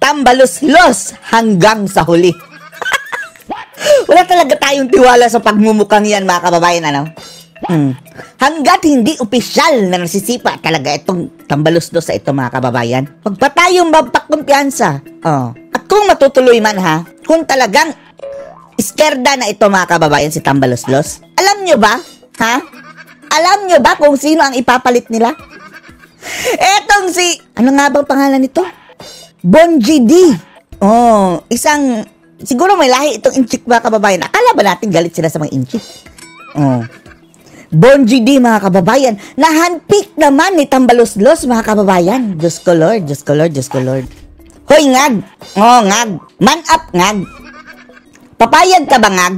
tambalos-los hanggang sa huli. Wala talaga tayong tiwala sa pagmumukhang yan, mga kababayan, ano? Hanggat hindi opisyal na nasisipa talaga itong tambalos-los sa ito, mga kababayan, wag pa tayong magpakumpiyansa. At kung matutuloy man, ha, kung talagang iskerda na ito, mga kababayan, si tambalos-los, alam nyo ba, ha? Alam nyo ba kung sino ang ipapalit nila? Etong si, ano nga bang pangalan nito? Bonji D. Isang, siguro may lahi itong inchik, mga kababayan. Akala ba natin galit sila sa mga inchik? Bonji D, mga kababayan. Nahandpick naman ni tambalos-los, mga kababayan. Diyos ko Lord, Diyos ko Lord, Diyos ko Lord. Hoy, ngag. Ngag. Man up, ngag. Papayag ka ba, ngag?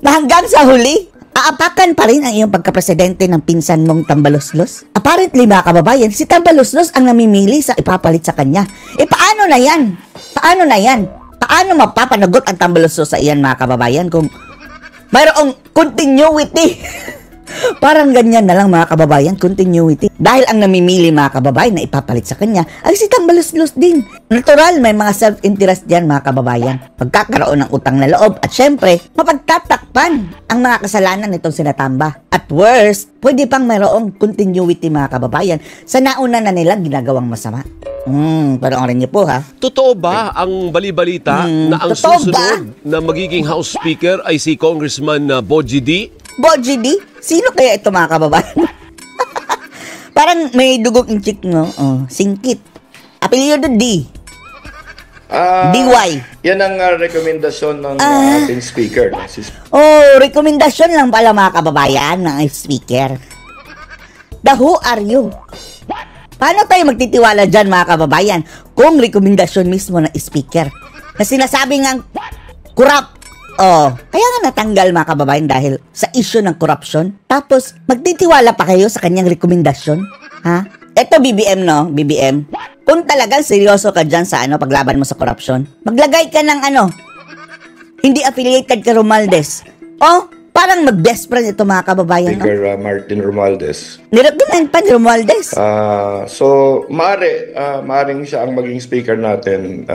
Na hanggang sa huli, aapakan pa rin ang iyong pagkapresidente ng pinsan mong tambalos-los? Apparently, mga kababayan, si tambalos-los ang namimili sa ipapalit sa kanya. Paano na yan? Paano na yan? Paano mapapanagot ang tambalos-los sa iyan, mga kababayan, kung mayroong continuity? Parang ganyan na lang, mga kababayan, continuity. Dahil ang namimili, mga kababayan, na ipapalit sa kanya ay si tambalos-los din. Natural, may mga self-interest dyan, mga kababayan. Pagkakaroon ng utang na loob at syempre, mapagtatakpan ang mga kasalanan nitong sinatamba. At worst, pwede pang mayroong continuity, mga kababayan, sa nauna na nilang ginagawang masama. Panoorin niyo po, ha? Totoo ba ang balibalita na ang susunod na magiging House Speaker ay si Congressman Bonji D? Bonji D? Sino kaya ito, mga kababayan? Parang may dugong inchik, no? Singkit. Apelyido D. DY. Yan ang rekomendasyon ng ating speaker. Rekomendasyon lang pala, mga kababayan, ng speaker. The who are you? Paano tayo magtitiwala dyan, mga kababayan, kung rekomendasyon mismo ng speaker na sinasabi ngang corrupt? Kaya nga natanggal, mga kababayan, dahil sa issue ng corruption. Tapos, magtitiwala pa kayo sa kanyang rekomendasyon? Ha? Eto, BBM, no? BBM. Kung talagang seryoso ka dyan sa paglaban mo sa corruption, maglagay ka ng hindi affiliated ka Romualdez. Parang mag-best friend ito, mga kababayan. Speaker Martin Romualdez. Nirecommend pa ni Romualdez. So, maaring siya ang maging speaker natin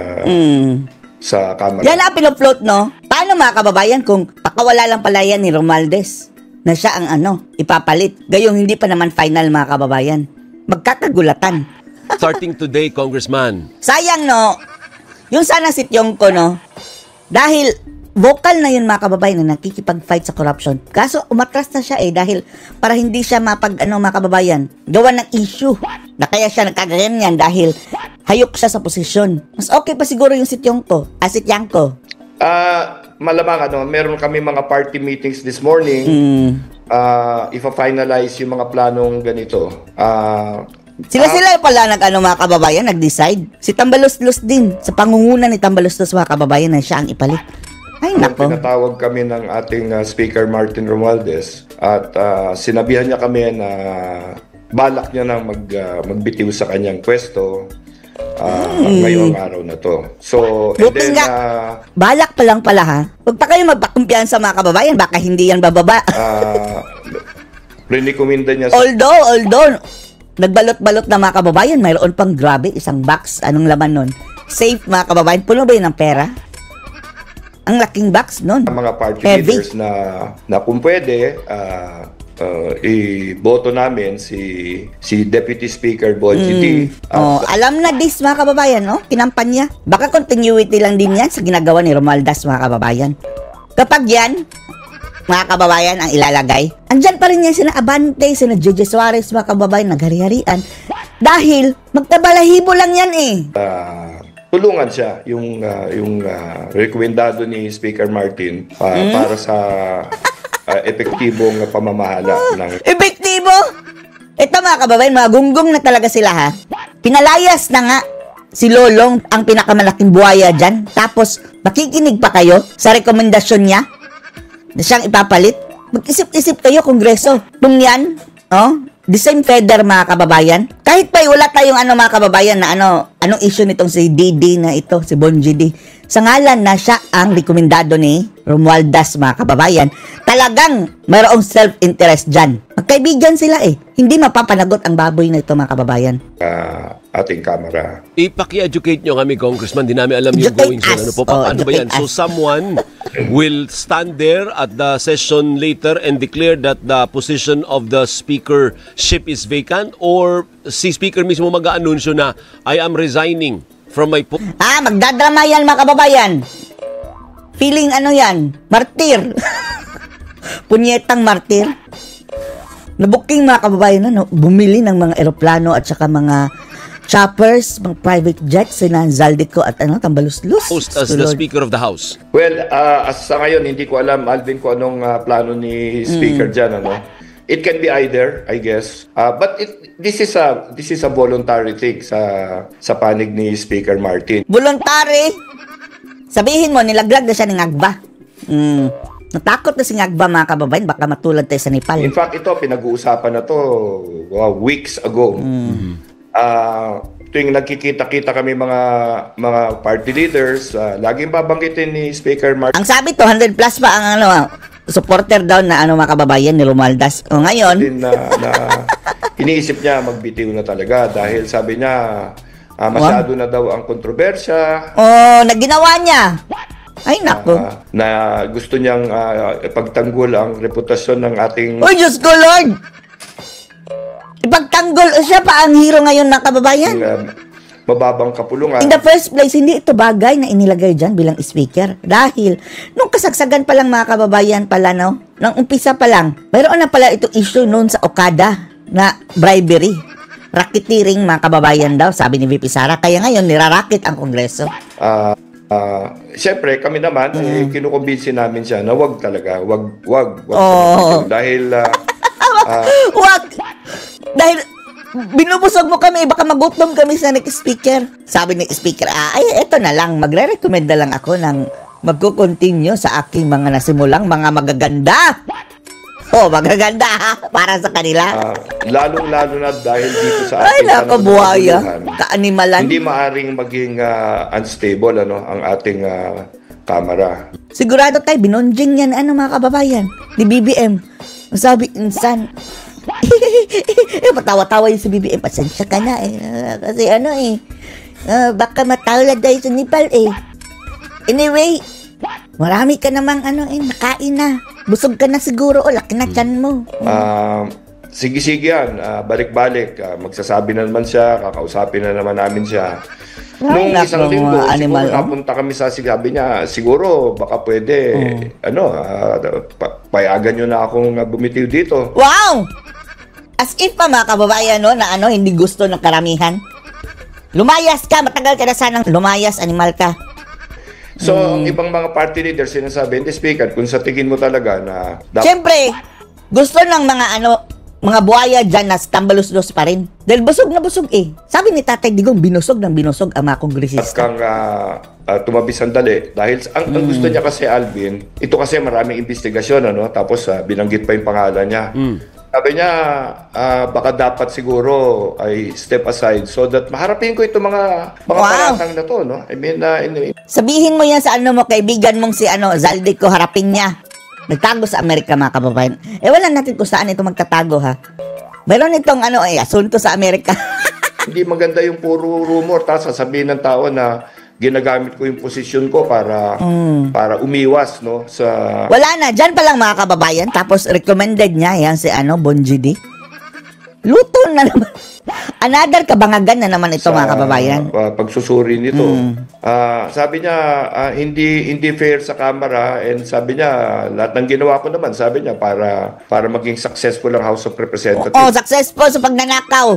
sa Kamara. Yan ang pinuploat, no? Paano, mga kababayan, kung pakawala lang pala yan ni Romualdez na siya ang ipapalit? Gayong hindi pa naman final, mga kababayan. Magkakagulatan. Starting today, Congressman. Sayang, no? Yung sana si Tiongco, no? Dahil vocal na yun, mga kababayan, na nakikipag-fight sa corruption. Kaso, umatras na siya dahil para hindi siya mga kababayan, gawa ng issue. Na kaya siya nagkaganyan dahil hayok siya sa posisyon. Mas okay pa siguro yung si Tiongco. Si Tiangco. Malamang, meron kami mga party meetings this morning. Ifa-finalize yung mga planong ganito. Sila pala mga kababayan, nag-decide. Si tambalos-los din. Sa pangunguna ni tambalos-los, mga kababayan, na siya ang ipalit. Ay, nako. Pinatawag kami ng ating Speaker Martin Romualdez at sinabihan niya kami na balak niya nang magbitiw sa kanyang pwesto ngayong araw na to. So, and then, balak pa lang pala, ha? Huwag pa kayo magpakumpiyansa, mga kababayan, baka hindi yan bababa. Rinikomenda niya Although, nagbalot-balot na, mga kababayan, mayroon pang grabe, isang box. Anong laman nun? Safe, mga kababayan. Puno ba yun ng pera? Ang laking box nun. Mga party leaders na kung pwede, iboto namin si Deputy Speaker Bonji D. Alam na this, mga kababayan, no? Kinampan niya. Baka continuity lang din yan sa ginagawa ni Romualdez, mga kababayan. Kapag yan, mga kababayan, ang ilalagay, andyan pa rin yan sina Abante, sina JJ Suarez, mga kababayan, naghari-harian. Dahil, magtabalahibo lang yan tulungan siya yung rekomendado ni Speaker Martin para sa epektibong pamamahala ng... Epektibo? Ito, mga kababayan, mga gunggong na talaga sila, ha? Pinalayas na nga si Lolong ang pinakamalaking buhaya dyan. Tapos, makikinig pa kayo sa rekomendasyon niya na siyang ipapalit? Mag-isip-isip kayo, Kongreso. Kung yan, the same feather, mga kababayan. Kahit pa wala tayong mga kababayan na anong issue nitong si DD na ito, si Bonji D. Sa ngalan na siya ang rekomendado ni Romualdez, mga kababayan, talagang mayroong self-interest dyan. Magkaibigan sila Hindi mapapanagot ang baboy na ito, mga kababayan. ating Kamara. Ipaki-educate nyo kami, Congressman. Di namin alam yung Educate goings on. us. Ano po, paano ba yan? Educate So us. someone will stand there at the session later and declare that the position of the speakership is vacant, or si speaker mismo mag-aanunsyo na I am resigning from my Magdadrama yan mga kababayan. Feeling ano yan? Martir. Punyetang martir. Nabuking mga kababayan na bumili ng mga eroplano at saka mga choppers, mga private jets, sina Zaldico at Tambaluslos. post as the Speaker of the House. Well, as sa ngayon, hindi ko alam, Alvin, kung anong plano ni Speaker dyan, ano? It can be either, I guess. But this is a voluntary thing sa panig ni Speaker Martin. Voluntary. Sabihin mo, nilaglag na siya ng agba. Natakot na si Agba mga kababayan, baka matulad tayo sa Nepal. In fact, ito, pinag-uusapan na to weeks ago. Tuwing nagkikita-kita kami mga party leaders, laging babanggitin ni Speaker Martin. Ang sabi, 200 plus pa ang supporter daw na mga kababayan ni Romualdez. O ngayon, na iniisip niya magbitiw na talaga dahil sabi niya masyado na daw ang kontrobersya. naginawa niya. Ay, nako. Na gusto niyang ipagtanggol ang reputasyon ng ating... Uy, Diyos ko, Lord! Ipagtanggol siya pa ang hero ngayon mga kababayan. Mababang kapulungan. In the first place, hindi ito bagay na inilagay dyan bilang speaker. Dahil, nung kasagsagan pa lang mga kababayan pala, nung umpisa pa lang, mayroon na pala itong issue noon sa Okada na bribery. Racketeering mga kababayan daw, sabi ni VP Sara. Kaya ngayon, nirarakit ang Kongreso. Siyempre, kami naman, kinukumbinsin namin siya na wag talaga, wag. Dahil, wag! Dahil, binubusog mo kami, baka magutom kami sa next speaker. Sabi ni speaker, eto na lang, magre-recommend na lang ako ng magko-continue sa aking mga nasimulang mga magaganda. Magaganda ha, para sa kanila. Lalong-lalo na dahil dito sa Ay, ating nako, buhaya. Kaanimalan. Hindi maaring maging unstable ang ating Kamara. Sigurado tayo, binonjing yan, mga kababayan, ni BBM. Sabi, insan, patawa-tawa yung si BBM, pasensya ka na kasi baka matawlad tayo sa Nepal Anyway, marami ka namang nakain na. Busog ka na siguro, laki na tiyan mo. Sige yan, balik-balik. Magsasabi na naman siya, kakausapin na naman namin siya. Nung isang linggo, siguro napunta kami sa sabi niya, siguro baka pwede, payagan nyo na akong bumitiw dito. Wow! As if pa mga kababayan, na hindi gusto ng karamihan. Lumayas ka, matagal ka na sanang lumayas, animal ka. So, ang ibang mga party leaders sinasabi, hindi speaker, kung sa tingin mo talaga na... Siyempre, gusto ng mga buhaya dyan na tambaluslos pa rin. Dahil busog na busog Sabi ni Tatay Digong, binusog ng binusog ang mga kongresista. At kang tumabi sandali. Dahil ang gusto niya kasi, Alvin, ito kasi maraming investigasyon, tapos binanggit pa yung pangalan niya. Sabi niya, baka dapat siguro ay step aside so that maharapin ko itong mga paratang na to, I mean, sabihin mo yan sa mo, kaibigan mong si Zaldico, harapin niya. Nagtago sa Amerika mga kababayan. Wala natin kung saan ito magtatago ha. Mayroon itong asunto sa Amerika. Hindi maganda yung puro rumor, tapos sasabihin ng tao na ginagamit ko yung posisyon ko para umiwas sa... Wala na, dyan pa lang mga kababayan. Tapos recommended niya yan si Bonji D. Luto na naman. Another kabangagan na naman ito mga kababayan. Pagsusuri nito. Sabi niya, hindi fair sa Kamara, and sabi niya, lahat ng ginawa ko naman, sabi niya, para maging successful ang House of Representatives. Successful sa pagnanakaw.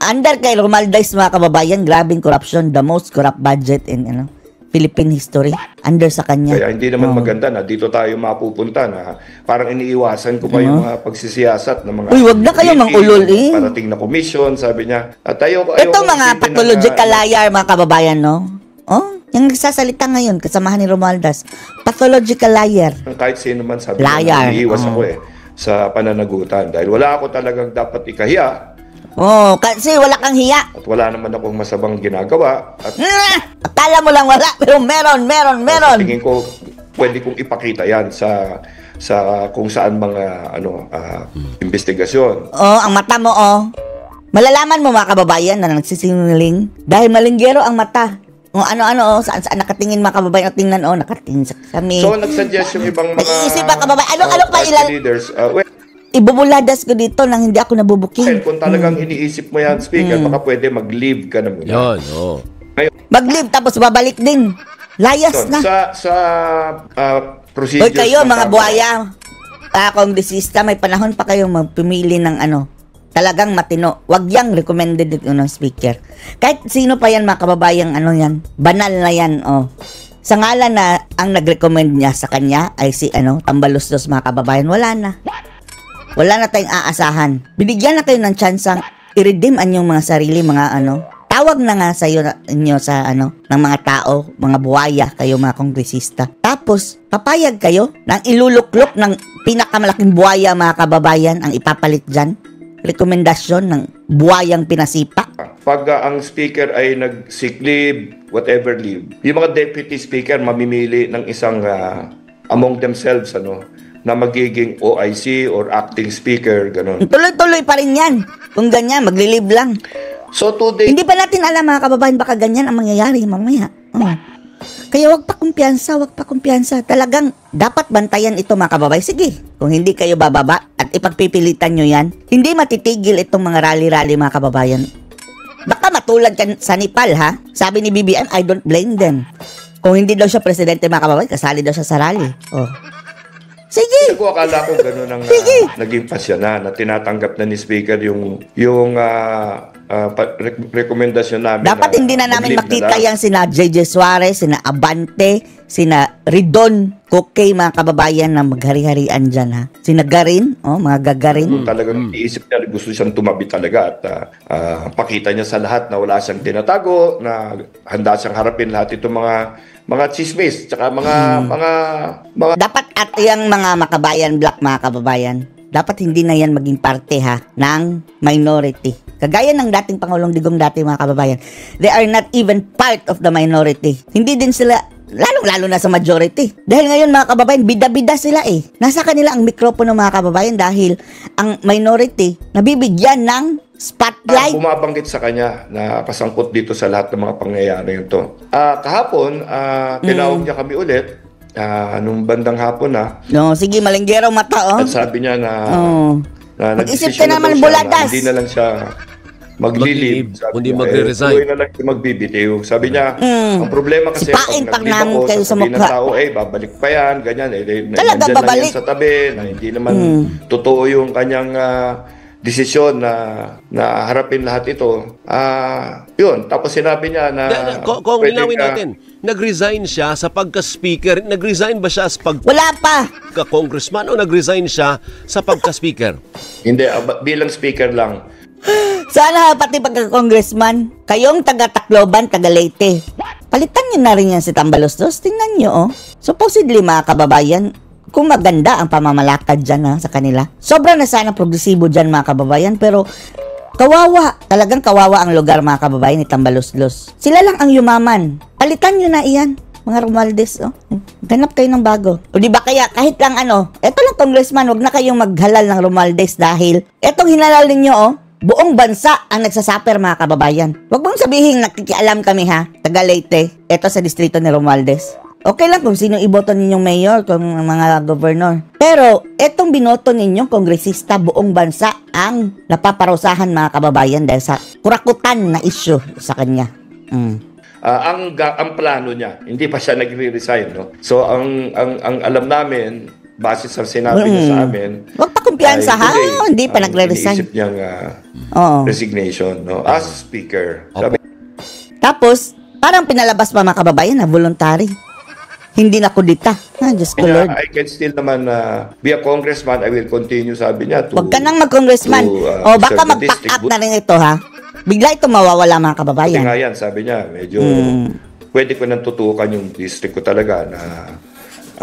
Under kay Romualdez mga kababayan, grabing corruption, the most corrupt budget in Philippine history. Under sa kanya. Kaya hindi naman maganda na dito tayo mapupunta na parang iniiwasan ko pa yung mga pagsisiyasat ng mga... Uy, wag na kayo mangulol parating na commission, sabi niya. At ito mga pathological liar mga kababayan, yung nagsasalita ngayon, kasamahan ni Romualdez, pathological liar. Kahit sino man sabi liar. niya, iniiwas ako sa pananagutan. Dahil wala ako talagang dapat ikahiya. Kasi wala kang hiya. At wala naman akong masabang ginagawa. At akala mo lang wala, pero meron. Tingin ko, pwede kong ipakita yan sa kung saan mga investigasyon. Ang mata mo, Malalaman mo mga kababayan na nagsisinungaling dahil malinggero ang mata. O ano-ano, saan nakatingin mga kababayan, tingnan, nakatingin sa kami. So, nagsuggest yung ibang mga Nag-iisip mga kababayan, ano pa party ilan? leaders. Ibubuladas ko dito nang hindi ako nabubuking. Kung talagang iniisip mo yan, Speaker, baka pwede mag-leave ka na muna. Yun, Mag-leave tapos babalik din. Layas na. Sa procedures... Hoy kayo ng mga Kamara, buhaya, kongresista, may panahon pa kayong magpumili ng talagang matino. Wag yang recommended dito ng speaker. Kahit sino pa yan mga kababayang yan, banal na yan, Sa ngalan na ang nag-recommend niya sa kanya ay si Tambaluslos mga kababayan, wala na. Wala na tayong aasahan. Binigyan na kayo ng tsansang i-redeem anyong mga sarili, mga tawag na nga sa inyo sa ng mga tao, mga buhaya, kayo mga kongresista. Tapos, papayag kayo nang iluluklok ng pinakamalaking buhaya mga kababayan ang ipapalit dyan. Rekomendasyon ng buhayang pinasipa. Pag ang speaker ay nag-sick leave, whatever leave, yung mga deputy speaker mamimili ng isang among themselves na magiging OIC or acting speaker, ganun. Tuloy-tuloy pa rin yan. Kung ganyan, magli-leave lang. So today, Hindi pa natin alam mga kababayan, baka ganyan ang mangyayari mamaya. Kaya wag pa kumpiyansa. Talagang dapat bantayan ito mga kababayan. Sige, kung hindi kayo bababa at ipagpipilitan nyo yan, hindi matitigil itong mga rally-rally mga kababayan. Baka matulad ka sa Nepal ha. Sabi ni BBM, I don't blame them. Kung hindi daw siya presidente mga kababayan, kasali daw siya sa rally. Sige. Ako akala ko gano'n ang naging pasya na tinatanggap na ni Speaker yung rekomendasyon namin. Dapat hindi na namin makita yung sina JJ Suarez, sina Abante, sina Ridon, Kokey, mga kababayan na maghari-harian dyan ha. Sina Garin, mga gagarin. Talagang iisip niya, gusto siyang tumabi talaga at pakita niya sa lahat na wala siyang tinatago, na handa siyang harapin lahat itong mga chismis, tsaka mga Dapat at yung mga makabayan, black mga kababayan, dapat hindi na yan maging parte ha ng minority. Kagaya ng dating Pangulong Digong dati mga kababayan, they are not even part of the minority. Hindi din sila, lalong-lalo na sa majority. Dahil ngayon mga kababayan, bida-bida sila eh. Nasa kanila ang mikropono mga kababayan dahil ang minority nabibigyan ng spotlight. Bumabanggit sa kanya na kasangkot dito sa lahat ng mga pangyayari ito. Kahapon, tinawag niya kami ulit, nung bandang hapon na. No, sige, malinggero mata At sabi niya na mag-isip nagdesisyon ka na naman daw siya buladas. na hindi na lang siya mag-leave. Kundi magre-resign. Tuloy na lang siya magbibitiw. Sabi niya, ang problema kasi Sipain pag nag-leave namin ako, kayo sa sasabihin ng mukha. tao, babalik pa yan, ganyan. Talaga nandyan lang babalik? yan sa tabi, na hindi naman totoo yung kanyang desisyon na harapin lahat ito. Yun, tapos sinabi niya na Kung linawin natin, nag-resign siya sa pagka-speaker. Nag-resign ba siya sa Wala pa. pagka-congressman o nag-resign siya sa pagka-speaker? Hindi, bilang speaker lang. Sana pati pagka-congressman, kayong taga-Tacloban, taga-Leyte, palitan nyo na rin yan si Tambaluslos. Tingnan nyo, Supposedly mga kababayan, kung maganda ang pamamalakad dyan sa kanila. Sobra na sana progresibo dyan mga kababayan, pero kawawa. Talagang kawawa ang lugar mga kababayan ni Tambaluslos. Sila lang ang yumaman. Palitan nyo na iyan, mga Romualdez. Ganap kayo ng bago. O di ba kaya kahit lang eto lang congressman, wag na kayong maghalal ng Romualdez dahil etong hinalal ninyo buong bansa ang nagsasaper mga kababayan. Wag mong sabihin nakikialam kami ha, taga Leyte, eto sa distrito ni Romualdez. Okay lang kung sino iboto ninyong mayor, kung mga gobernador. Pero, etong binoto ninyong kongresista buong bansa ang napaparusahan mga kababayan dahil sa kurakutan na issue sa kanya. Ang plano niya, hindi pa siya nagre-resign, no? So, ang alam namin, base sa sinabi niya sa amin, Huwag pa kumpiyansa ha, hindi pa nagre-resign. Iniisip niyang resignation, no? As speaker. Tapos, parang pinalabas pa mga kababayan na voluntary. Hindi na kudita. Diyos ko Lord. I can still naman be a congressman. I will continue, sabi niya. Huwag ka nang mag-congressman. Baka mag-pack up na rin ito ha. Bigla ito mawawala mga kababayan. Nga yan, sabi niya. Medyo pwede ko nang tutukan yung district ko talaga na...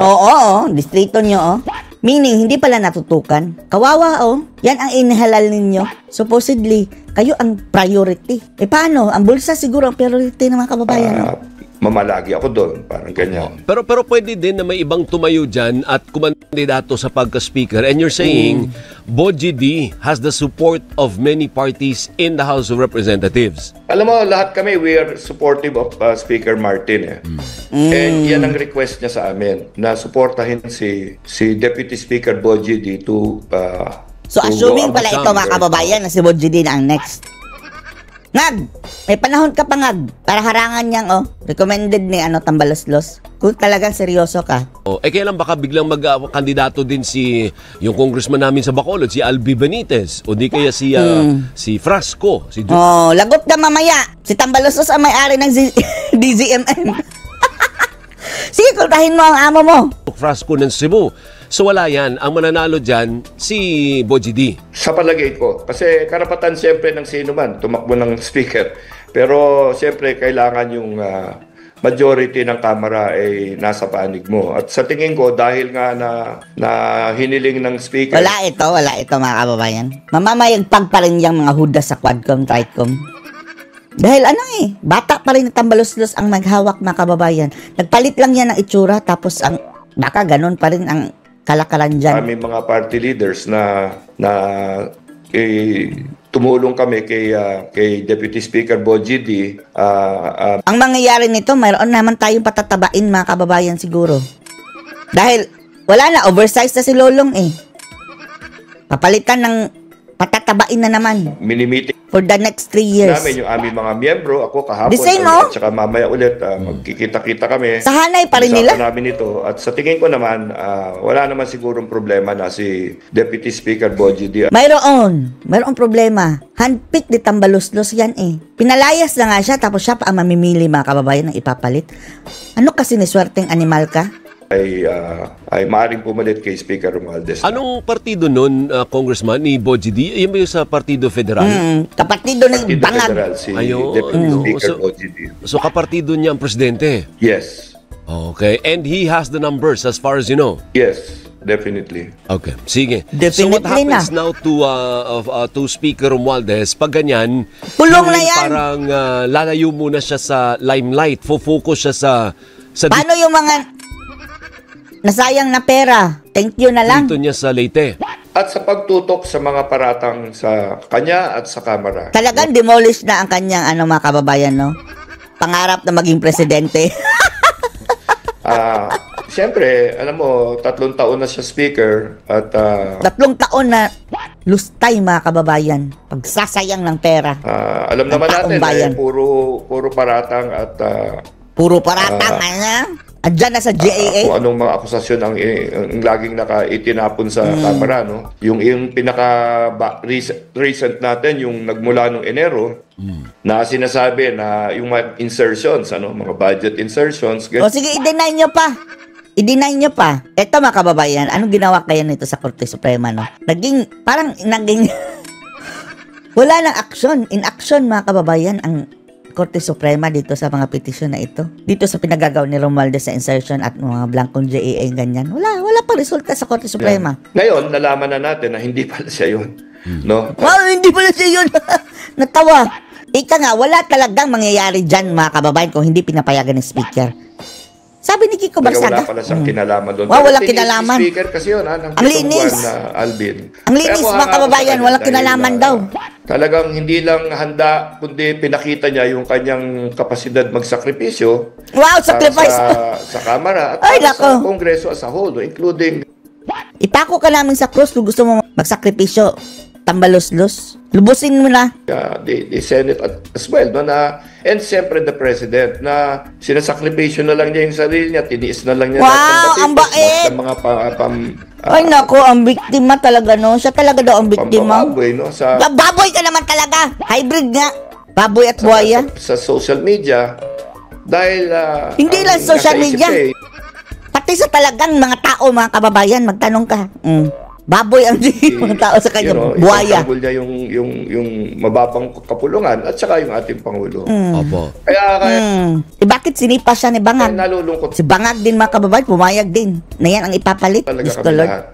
Oo, distrito nyo Meaning, hindi pala natutukan. Kawawa Yan ang inihalal ninyo. Supposedly, kayo ang priority. Paano? Ang bulsa siguro ang priority ng mga kababayan. mamalagi ako doon, parang ganyan. Pero pwede din na may ibang tumayo dyan at kumandidato sa pagka-speaker. And you're saying, Boji D has the support of many parties in the House of Representatives. Alam mo, lahat kami, we are supportive of Speaker Martin. And yan ang request niya sa amin, na suportahin si Deputy Speaker Boji D to So, to assuming go pala up ito, mga kababayan, na si Boji D na ang next. Ngag! May panahon ka pa, Ngag, para harangan niyang, recommended ni Tambaloslos. Kung talagang seryoso ka. Kailan baka biglang mag-kandidato din yung congressman namin sa Bacolod, si Albi Benitez, o di kaya si Frasco, si Lagot ka mamaya. Si Tambaloslos ang may-ari ng DZMM. Sige, kultahin mo ang amo mo. Frasco ng Cebu. So wala yan. Ang mananalo dyan, si Boji D. Sa palagay ko. Kasi karapatan siyempre ng sino man, tumakbo ng speaker. Pero siyempre kailangan yung majority ng Kamara ay nasa panig mo. At sa tingin ko, dahil nga na hiniling ng speaker... Wala ito mga kababayan. Mamamayagpag pa rin yung mga hudas sa Quadcom, Tricom. Dahil bata pa rin ng Tambaloslos ang maghawak, mga kababayan. Nagpalit lang yan ng itsura, tapos baka ganun pa rin ang kalakaran dyan. May mga party leaders na tumulong kami kay Deputy Speaker Boji D. Ang mangyayari nito, mayroon naman tayong patatabain, mga kababayan, siguro. Dahil wala na, oversize na si Lolong Papalitan ng patatabain na naman. Minimiting for the next 3 years. namin yung aming mga miyembro. Ako kahapon. The same, At saka mamaya ulit, magkikita-kita kami. Sa hanay pa rin nila. Usapan namin ito. At sa tingin ko naman, wala naman sigurong problema na si Deputy Speaker Boji D. Mayroon problema. Handpick ni Tambaloslos yan Pinalayas na nga siya, tapos siya pa ang mamimili, mga kababayan, ng ipapalit. Ano kasi ni swerteng animal ka? ay maaaring pumalit kay Speaker Romualdez. Anong partido nun, Congressman, ni Boji D? Yan ba yung sa Partido Federal? Kapartido ng Partido bangag. Federal, si Ayun. Deputy Speaker So- Boji D. So kapartido niya ang presidente? Yes. Okay. And he has the numbers as far as you know? Yes, definitely. Okay. Sige. So Definitely what happens now to Speaker Romualdez? Pag ganyan, Kulong na yung yan. parang lalayo muna siya sa limelight. Focus siya sa Paano yung mga nasayang na pera? Thank you na lang. dito niya sa Leyte. At sa pagtutok sa mga paratang sa kanya at sa Kamara. Talagang demolish na ang kanyang mga kababayan, no? Pangarap na maging presidente. Siyempre, alam mo, 3 taon na siya speaker at 3 taon na lustay, mga kababayan. Pagsasayang ng pera. alam naman taong natin bayan. puro paratang at Puro paratang, Andyan na sa GAA. kung anong mga akusasyon ang laging itinapon sa Kamara, no? Yung recent natin, yung nagmula nung Enero, na sinasabi na yung mga insertions, mga budget insertions, O sige, i-deny nyo pa. I-deny nyo pa. Eto, mga kababayan, anong ginawa kaya nito sa Korte Suprema, no? Parang naging wala nang action. In action, mga kababayan, ang Korte Suprema dito sa mga petisyon na ito. Dito sa pinagagawa ni Romualdez sa insertion at mga blankong JAA, ganyan. Wala pa resulta sa Korte Suprema. Ngayon, nalaman na natin na hindi pala siya yun. No? Wow, hindi pala siya yun. Natawa. Ika nga, wala talagang mangyayari dyan, mga kababayan, kung hindi pinapayagan ng speaker. Sabi ni Kiko Barsaga. Wala pala siyang kinalaman doon. Wow, wala Pero kinalaman. Speaker kasi yun, ng Ang linis. na Alvin. Ang linis, Kaya mga kababayan, walang dahil, kinalaman daw. Talagang hindi lang handa, kundi pinakita niya yung kanyang kapasidad magsakripisyo. Wow, sacrifice. Sa Kamara at Ay, para sa nako. Kongreso as a whole, including Ipako ka namin sa krus kung gusto mo magsakripisyo. Tambaloslos. Lubusin mo na. the Senate as well, no, and siyempre the President na sinasakripisyo na lang niya yung sarili niya, tiniis na lang niya Wow, lahat ng ang bait! ng mga Ay nako, ang biktima talaga, no? Siya talaga daw ang biktima. pambababoy, no, Baboy ka naman talaga. Hybrid nga. Baboy at buhaya. sa social media dahil Hindi ang lang social nasa isip media. niya Pati sa talagang mga tao, mga kababayan, magtanong ka. Baboy ang mga tao sa kanya, buhaya. Itatanggol niya yung mababang kapulungan at saka yung ating Pangulo. Opo. Kaya Bakit sinipa siya ni Bangag? nalulungkot Si Bangag din mga kababayan, pumayag din na yan ang ipapalit. talaga Diyos ko, kami Lord. lahat.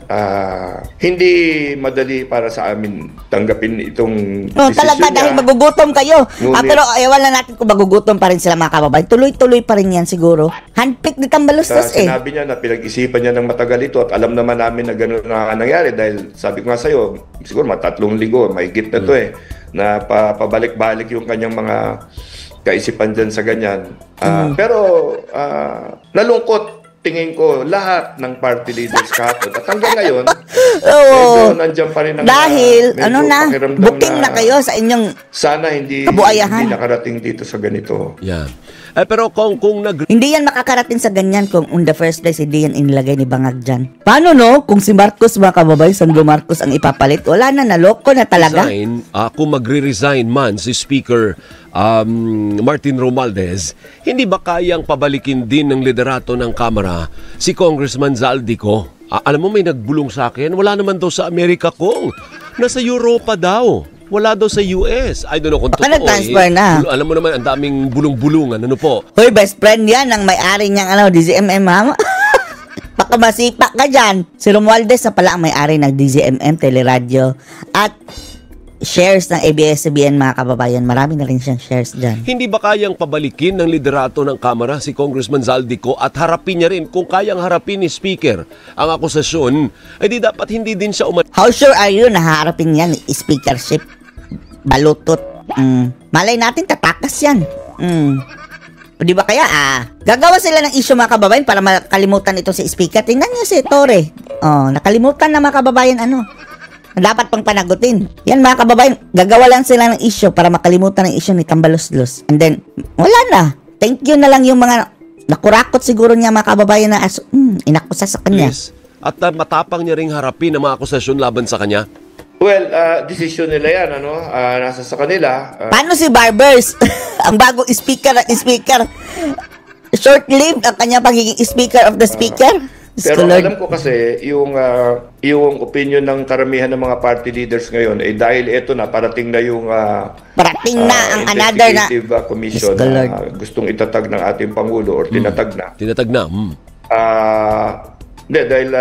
Hindi madali para sa amin tanggapin itong No, desisyon talaga niya. dahil magugutom kayo. Ngunit- Pero wala natin kung magugutom pa rin sila mga kababayan. Tuloy-tuloy pa rin yan siguro. Handpick ni Tambaluslos Sinabi niya na pinag-isipan niya ng matagal ito at alam naman namin na gano'n na nangyari dahil sabi ko nga sa'yo, siguro 3 linggo, mahigit na to na pabalik-balik yung kanyang mga kaisipan dyan sa ganyan. Pero nalungkot tingin ko lahat ng party leaders kahapon. At hanggang ngayon, Oo. medyo nandiyan pa rin ang Dahil, medyo pakiramdam booking na kayo sa inyong sana hindi kabuayahan. nakarating dito sa ganito. Yan. Pero kung Hindi yan makakarating sa ganyan kung on the first place hindi yan inilagay ni Bangag dyan. Paano no? Kung si Marcos mga kababay, Sandro Marcos ang ipapalit, wala na, naloko na talaga. kung magre-resign man si Speaker Martin Romualdez, hindi ba kayang pabalikin din ng liderato ng Kamara si Congressman Zaldico? Alam mo, may nagbulong sa akin, wala naman daw sa Amerika kung nasa Europa daw. Wala daw sa US. I don't know kung totoo. nag-transfer na. Alam mo naman, ang daming bulong-bulungan. Ano po? Hoy, best friend yan, ang may-ari niyang DZMM, ha? Baka masipa ka dyan. Si Romualdez na pala ang may-ari ng DZMM, Teleradyo, at shares ng ABS-CBN, mga kababayan. Marami na rin siyang shares dyan. Hindi ba kayang pabalikin ng liderato ng Kamara si Congressman Zaldico at harapin niya rin kung kayang harapin ni Speaker ang akusasyon, di dapat hindi din siya How sure are you na haharapin yan, speakership? Balutot. Malay natin, tatakas yan. O di ba kaya, gagawa sila ng issue mga kababayan para makalimutan ito si speaker. Tingnan niyo si Torre. Nakalimutan na mga kababayan, dapat pang panagutin. Yan mga kababayan, gagawa lang sila ng issue para makalimutan ng issue ni Tambaluslos. And then, wala na. Thank you na lang yung mga nakurakot siguro niya mga kababayan na inakusa sa kanya. Yes. At matapang niya ring harapin ang mga akusasyon laban sa kanya. Well, desisyon nila yan, nasa sa kanila. Paano si Barbers? Ang bagong speaker at speaker. Short-lived ang kanya pagiging speaker of the speaker. Pero alam ko kasi, yung opinion ng karamihan ng mga party leaders ngayon, dahil ito na, parating na yung parating na ang another na investigative commission na gustong itatag ng ating Pangulo or tinatag na. Tinatag na. Hindi, dahil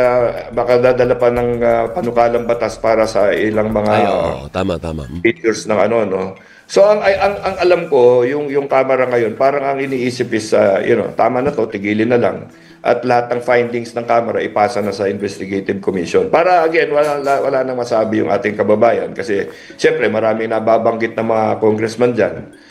baka dadala pa ng panukalang batas para sa ilang mga tama. features ng no. So ang alam ko, yung Kamara ngayon, parang ang iniisip is tama na to, tigilin na lang. At lahat ng findings ng Kamara ipasa na sa investigative commission. Para again, wala nang masabi yung ating kababayan kasi siyempre maraming nababanggit na mga congressman diyan.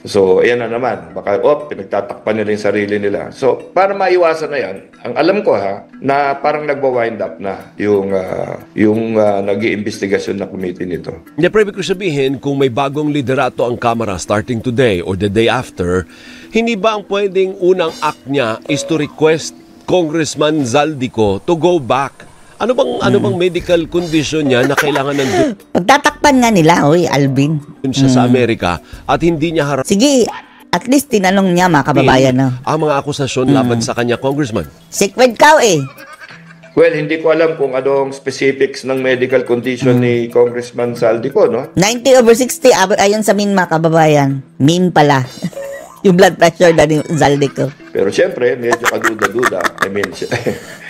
So, ayan na naman. Baka, pinagtatakpan nila yung sarili nila. So, para maiwasan na yan, ang alam ko na parang nagwa-wind up na yung nag-iimbestigasyon na committee nito. Hindi, pero ibig ko sabihin, kung may bagong liderato ang Kamara starting today or the day after, hindi ba ang pwedeng unang act niya is to request Congressman Zaldico to go back? Ano bang medical condition niya na kailangan ng pagtatakpan nga nila, Alvin. siya sa Amerika at hindi niya harapin Sige, at least tinanong niya mga kababayan, ang mga akusasyon laban sa kanya, Congressman? Sikwed ka, Well, hindi ko alam kung anong specifics ng medical condition ni Congressman Zaldico, no? 90/60, ayon sa mga kababayan. Pala. Yung blood pressure na ni Zaldico. Pero siyempre, medyo kaduda-duda.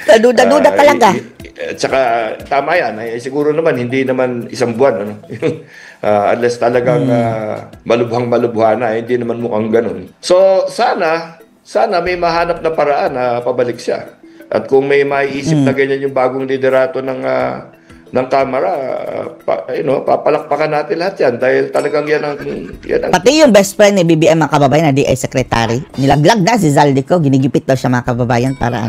Kaduda-duda talaga. At saka, tama yan. Siguro naman, hindi naman isang buwan. Unless talagang malubhang-malubha na, hindi naman mukhang ganun. So, sana may mahanap na paraan na pabalik siya. At kung may maiisip na ganyan yung bagong liderato ng Kamara, papalakpakan natin lahat yan dahil talagang yan ang... Pati yung best friend ni BBM mga kababayan na DI Secretary, nilaglag na si Zaldico, ginigipit daw siya mga kababayan para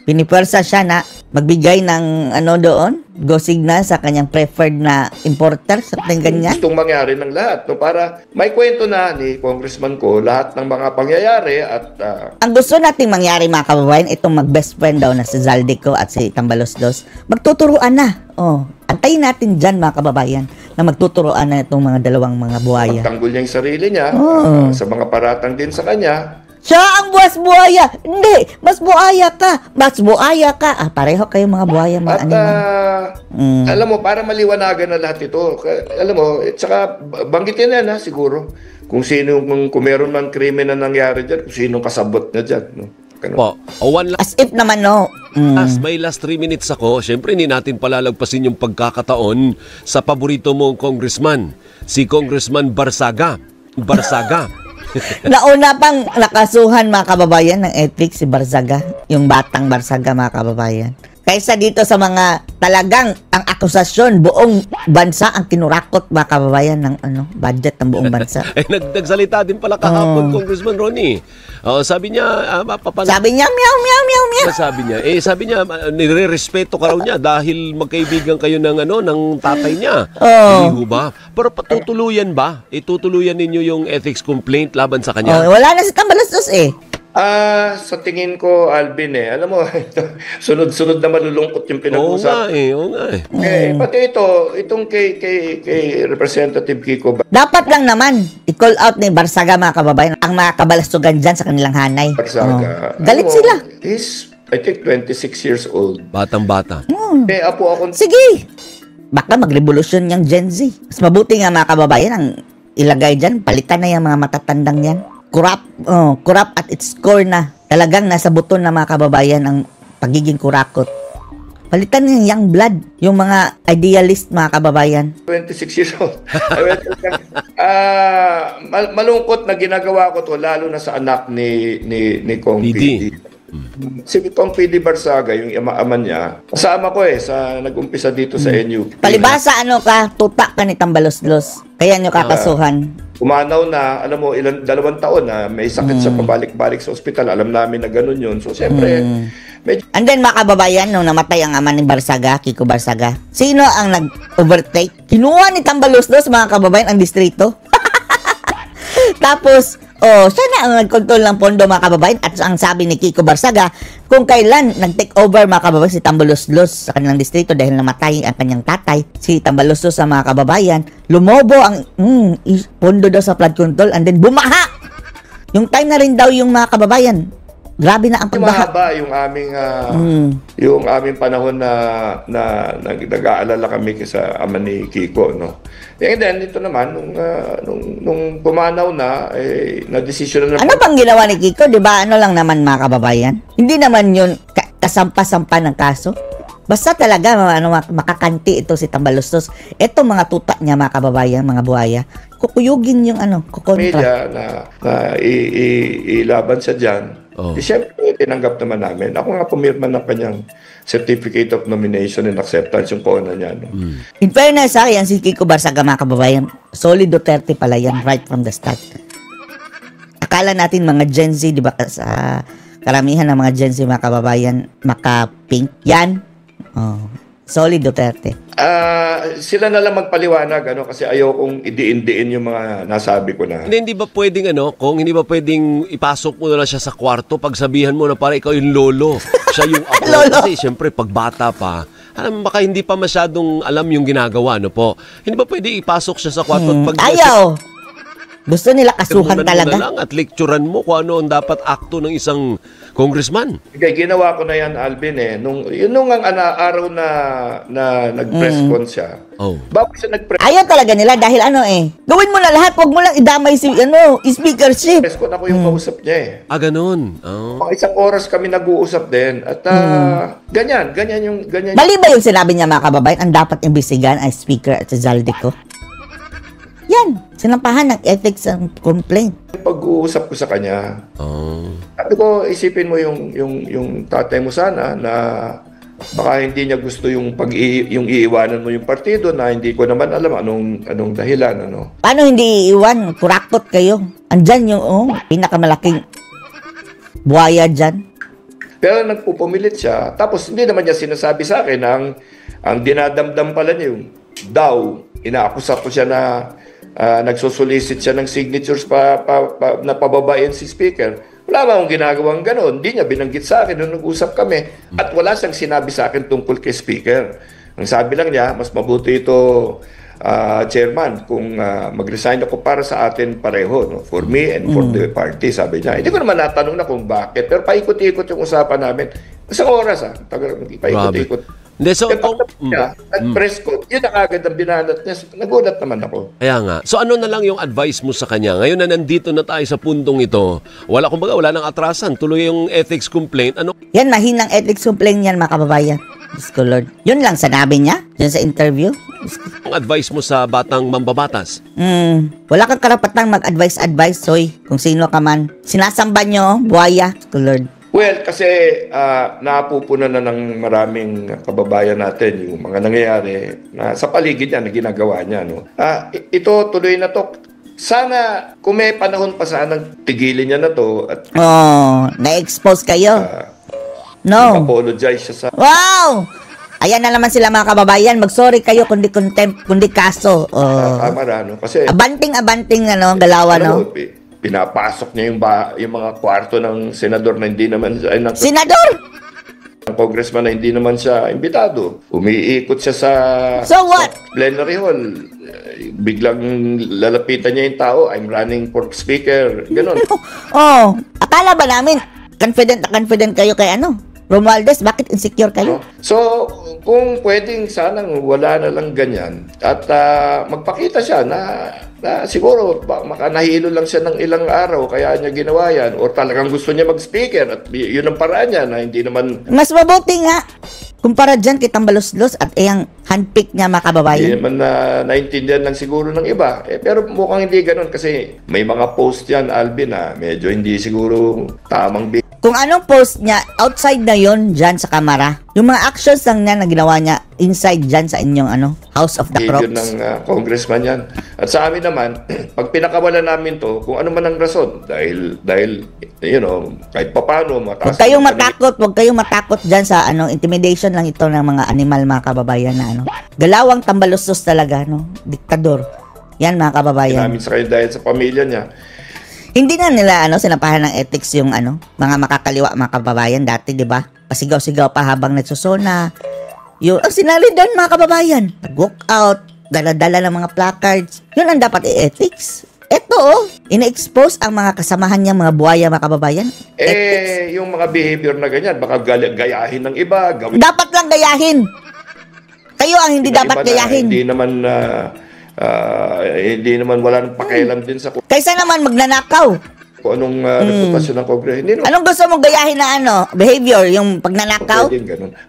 pinipwersa siya na magbigay ng doon, go signal sa kanyang preferred na importer, something ganyan. Gustong mangyari ng lahat, para may kwento na ni Congressman ko lahat ng mga pangyayari at... Ang gusto nating mangyari mga kababayan, itong mag-best friend daw na si Zaldico at si Tambaluslos, magtuturuan na. Antayin natin dyan mga kababayan na magtuturuan na itong mga dalawang mga buhaya. Pagtanggol niya yung sarili niya sa mga paratang din sa kanya. Siya ang buwas buhaya. Hindi, mas buhaya ka. Mas buhaya ka. Pareho kayo mga buhaya, mga At animal. alam mo, para maliwanagan na lahat ito, alam mo, tsaka banggitin na yan siguro, kung meron mang krimen na nangyari dyan, kung sinong kasabot na dyan. No? Po, one last, As if naman, no. may last 3 minutes ako. Siyempre, hindi natin palalagpasin yung pagkakataon sa paborito mong congressman, si Congressman Barsaga. Nauna pang nakasuhan, mga kababayan, ng ethics si Barzaga. Yung batang Barzaga, mga kababayan. Kaysa dito sa mga talagang ang akusasyon, buong bansa ang kinurakot, mga kababayan, ng budget ng buong bansa. Nagsalita din pala kahapon, Congressman Ronnie. Sabi niya, Sabi niya, meow, meow, meow, meow. sabi niya, nire-respeto ka raw niya dahil magkaibigan kayo ng tatay niya. Hindi ba? Pero patutuluyan ba? Itutuluyan ninyo yung ethics complaint laban sa kanya? Wala na si Tambaluslos eh. Sa tingin ko, Alvin, alam mo, sunod-sunod na malulungkot yung pinag-usap. Oo nga eh. Pati itong kay Representative Kiko Dapat lang naman i-call out ni Barsaga, mga kababayan, ang mga kabalastugan dyan sa kanilang hanay. Barsaga. Galit sila. He's, I think, 26 years old. Batang-bata. Apo ako. Sige. Baka mag-revolusyon yung Gen Z. Mas mabuti nga, mga kababayan, ang ilagay dyan, palitan na yung mga matatandang yan. Corrupt at its core na. Talagang nasa buton na, mga kababayan, ang pagiging kurakot. Palitan yung young blood, yung mga idealist, mga kababayan. 26 years old. Malungkot na ginagawa ko to, lalo na sa anak ni Kong PD. Si Kong PD Barsaga, yung ama niya, kasama ko sa nag-umpisa dito sa NU. Palibasa, tutak ka ni Tambaluslos. Kaya nyo kakasuhan. Umanaw na, alam mo, 2 taon na may sakit siya pabalik-balik sa ospital. Alam namin na ganun yun. So, siyempre, medyo... And then, mga kababayan, nung namatay ang ama ni Barsaga, Kiko Barsaga, sino ang nag-overtake? Kinuha ni Tambaluslos, mga kababayan, ang distrito. Tapos, siya na ang nag-control ng pondo, mga kababayan. At ang sabi ni Kiko Barsaga, kung kailan nag-take over, mga kababayan, si Tambaluslos sa kanilang distrito dahil namatay ang kanyang tatay, si Tambaluslos sa mga kababayan, lumobo ang pondo daw sa flood control and then bumaha. Yung time na rin daw yung mga kababayan, grabe na ang pagbaha. Mahaba yung aming panahon na nag-aalala kami sa ama ni Kiko, no. And then ito naman nung pumanaw na na-desisyon na. Ano bang ginawa ni Kiko? 'Di ba? Ano lang naman, mga kababayan? Hindi naman 'yun kasampa-sampa ng kaso. Basta talaga makakanti ito si Tambaluslos. Ito mga tuta niya, mga kababayan, mga buhaya. Kukuyugin yung kukontra. Media na ilaban siya diyan. Siyempre, tinanggap naman namin. Ako nga pumirma ng kanyang Certificate of Nomination and Acceptance, yung kona niya. No? In fairness, yan si Kiko Barsaga, mga kababayan, solid Duterte pala yan right from the start. Akala natin mga Gen Z, di ba, sa karamihan ng mga Gen Z, mga kababayan, maka-pink. Yan, solid Duterte. Sila na lang magpaliwanag, kasi ayokong idiin-diin yung mga nasabi ko na. Hindi ba pwedeng kung hindi ba pwedeng ipasok mo na lang siya sa kwarto, pagsabihan mo na para ikaw yung lolo, siya yung ako. Kasi siyempre pag bata pa, baka hindi pa masyadong alam yung ginagawa, po. Hindi ba pwedeng ipasok siya sa kwarto at Ayaw! Gusto nila kasuhan talaga. Mo na lang at lecturean mo kung ano ang dapat akto ng isang congressman. Okay, ginawa ko na yan, Alvin, nung ang araw na nag-press con siya. Bago siya nag-press ayaw talaga nila dahil gawin mo na lahat, huwag mo lang idamay si speakership. Press con ako yung kausap niya ganun. Mga 1 oras kami nag-uusap din at ganyan yung Mali ba yung sinabi niya, mga kababayan, ang dapat imbestigahan ay speaker at si Zaldico? Yan, sinampahan ng ethics and complaint. Pag-uusap ko sa kanya. Sabi ko, isipin mo yung tatay mo sana na baka hindi niya gusto yung iiwanan mo yung partido na hindi ko naman alam anong dahilan. Paano hindi iiwan? Kurakot kayo. Andyan yung pinakamalaking buhaya dyan. Pero nagpupumilit siya. Tapos hindi naman niya sinasabi sa akin ang dinadamdam pala niya yung daw. Inaakusa ko siya na nagsosolicit siya ng signatures na pababain si speaker. Wala ba akong ginagawang gano'n? Hindi niya binanggit sa akin nung nag-usap kami. At wala siyang sinabi sa akin tungkol kay speaker. Ang sabi lang niya, mas mabuti ito Chairman, kung mag-resign ako para sa atin pareho, no? For me and for the party, sabi niya. Hindi ko naman natanong na kung bakit, pero paikot-ikot yung usapan namin. Isang oras, paikot-ikot. Hindi, so, Nag-press ko, yun na agad ang binanat niya. Nagulat naman ako. kaya nga. So ano na lang yung advice mo sa kanya? Ngayon na nandito na tayo sa puntong ito, wala nang atrasan. Tuloy yung ethics complaint. Ano Yan, mahinang ethics complaint yan, mga kababayan. Diyos ko, Lord. Yun lang sanabi niya, dyan sa interview. ang advice mo sa batang mambabatas? Wala kang karapatang mag-advise, soy. Kung sino ka man. Sinasamba nyo, buhaya. Diyos ko, Lord. Well, kasi napupunan na ng maraming kababayan natin yung mga nangyayari na sa paligid niya na ginagawa niya. No? Ito, tuloy na to. Sana, kung may panahon pa sanang tigilin niya na to at na-expose kayo. No. apologize siya sa... Wow! Ayan na naman sila, mga kababayan. Mag-sorry kayo kundi contempt, kundi kaso. Kamara, no? Kasi... Abanting, galawan, no? Pinapasok niya yung mga kwarto ng senador na hindi naman Senador! ng congressman na hindi naman siya imbitado. Umiikot siya sa So what? sa plenary hall. Biglang lalapitan niya yung tao, I'm running for speaker. Ganon. Akala ba namin confident kayo kay Romualdez? Bakit insecure kayo? So, kung pwedeng sanang wala na lang ganyan at magpakita siya na siguro makanahilo lang siya ng ilang araw kaya niya ginawa yan or talagang gusto niya mag-speaker at yun ang paraan niya na hindi naman... Mas mabuti nga kumpara dyan kay Tambaloslos at yung handpick niya, mga kababayan. Hindi naman naintindihan lang siguro ng iba. Pero mukhang hindi ganun kasi may mga post yan, Alvin, na medyo hindi siguro tamang Kung anong post niya, outside na yon dyan sa kamera. Yung mga actions lang niya na ginawa niya inside dyan sa inyong House of the Crocs. Yun ng congressman yan. At sa amin naman, pag pinakawalan namin to, kung ano man ang rason, dahil kahit papano, mataas. Huwag kayong matakot dyan sa intimidation lang ito ng mga animal, mga kababayan na Galawang Tambaloslos talaga, diktador. Yan, mga kababayan. Namin sa kayo dahil sa pamilya niya. Hindi na nila sinapahan ng ethics yung mga makakaliwa, mga kababayan dati, 'di ba? Pasigaw-sigaw pa habang nagsusona. Yung sinali doon, mga kababayan. Nag-walk out, dala-dala ng mga placards. Yun ang dapat i-ethics. Ito, ina-expose ang mga kasamahan niya, mga buhaya, mga kababayan. Ethics. Yung mga behavior na ganyan, baka gayahin ng iba. Dapat lang gayahin. Kayo ang hindi dapat gayahin. Hindi naman wala nang pakialam din sa kaysa naman magnanakaw. Kung anong reputasyon ng Kongreso. Anong gusto mong gayahin na behavior, yung pagnanakaw?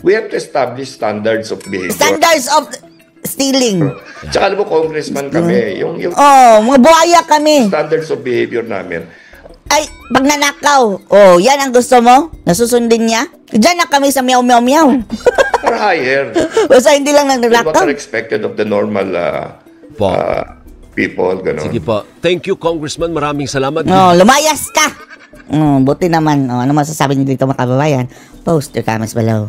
We have to establish standards of behavior. Standards of stealing. Tsaka alam mo, congressman kami, yung mga buhaya kami. Standards of behavior namin. Ay, pagnanakaw. Yan ang gusto mo? Nasusundin niya? Diyan na kami sa meow. Or higher. Basta hindi lang nagnanakaw. What are expected of the normal people, gano'n. Sige po. Thank you, Congressman. Maraming salamat. Lumayas ka! Buti naman. Ano masasabi niyo dito, mga kababayan? Post your comments below.